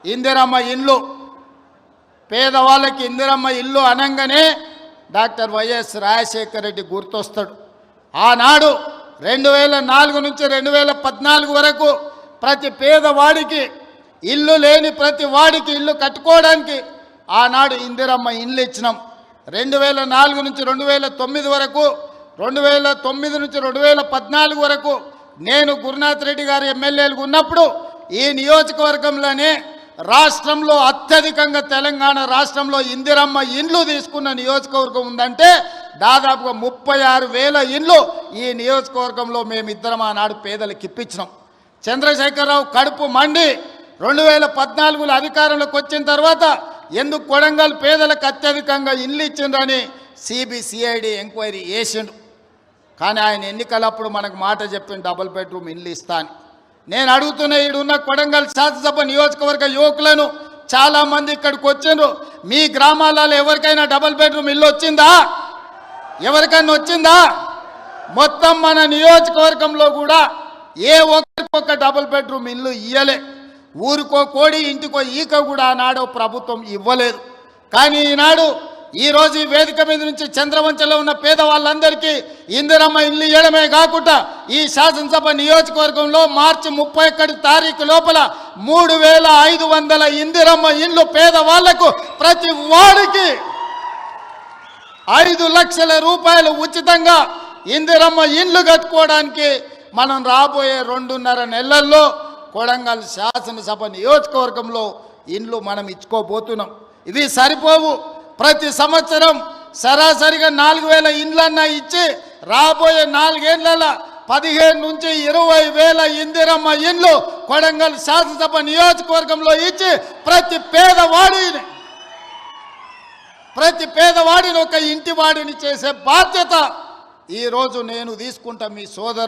ఇందిరమ్మ ఇల్లు పేదవాళ్ళకి ఇందిరమ్మ ఇల్లు అనంగానే డాక్టర్ వైఎస్ రాజశేఖర రెడ్డి గుర్తొస్తాడు. ఆనాడు 2004 నుంచి 2014 వరకు ప్రతి పేదవాడికి ఇల్లు లేని ప్రతి వాడికి ఇల్లు కట్టుకోవడానికి ఆనాడు ఇందిరమ్మ ఇల్లు ఇచ్చినాం. 2004 నుంచి 2009 వరకు 2009 నుంచి 2014 వరకు నేను గురునాథ్ రెడ్డి గారు ఎమ్మెల్యేలుగా ఉన్నప్పుడు ఈ నియోజకవర్గంలోనే రాష్ట్రంలో అత్యధికంగా తెలంగాణ రాష్ట్రంలో ఇందిరమ్మ ఇండ్లు తీసుకున్న నియోజకవర్గం ఉందంటే దాదాపుగా 36,000 ఇండ్లు ఈ నియోజకవర్గంలో మేమిద్దరం ఆనాడు పేదలకు ఇప్పించినాం. చంద్రశేఖరరావు కడుపు మండి 2014లో అధికారంలోకి వచ్చిన తర్వాత ఎందుకు కొడంగల్ పేదలకు అత్యధికంగా ఇండ్లు ఇచ్చిండ్రని సిబిసిఐడి ఎంక్వైరీ చేసిండు. కానీ ఆయన ఎన్నికలప్పుడు మనకు మాట చెప్పిండు డబుల్ బెడ్రూమ్ ఇండ్లు ఇస్తా అని. నేను అడుగుతున్న ఈడున్న కొడంగల్ శాసనసభ నియోజకవర్గ యువకులను చాలామంది ఇక్కడికి వచ్చిండ్రు. మీ గ్రామాలలో ఎవరికైనా డబుల్ బెడ్రూమ్ ఇల్లు వచ్చిందా? ఎవరికైనా వచ్చిందా? మొత్తం మన నియోజకవర్గంలో కూడా ఏ ఒక్కరికొక డబుల్ బెడ్రూమ్ ఇల్లు ఇయ్యలే. ఊరికో కోడి ఇంటికో ఈక కూడా ఆనాడు ప్రభుత్వం ఇవ్వలేదు. కానీ ఈనాడు ఈరోజు ఈ వేదిక మీద నుంచి చంద్రవంచలో ఉన్న పేదవాళ్ళందరికీ ఇందిరమ్మ ఇల్లు ఇవ్వడమే కాకుండా ఈ శాసనసభ నియోజకవర్గంలో మార్చి 31 తారీఖు లోపల 3,500 ఇందిరమ్మ ఇల్లు పేదవాళ్లకు ప్రతి వాడికి 5 లక్షల రూపాయలు ఉచితంగా ఇందిరమ్మ ఇల్లు కట్టుకోవడానికి మనం రాబోయే 2.5 నెలల్లో కొడంగల్ శాసనసభ నియోజకవర్గంలో ఇండ్లు మనం ఇచ్చుకోబోతున్నాం. ఇవి సరిపోవు. ప్రతి సంవత్సరం సరాసరిగా 4,000 ఇండ్లన్నా ఇచ్చి రాబోయే 4 ఏళ్ల 15 నుంచి 20,000 ఇందిరమ్మ ఇండ్లు కొడంగల్ శాసనసభ నియోజకవర్గంలో ఇచ్చి ప్రతి పేదవాడిని ఒక ఇంటి వాడిని చేసే బాధ్యత ఈరోజు నేను తీసుకుంటా. మీ సోదరు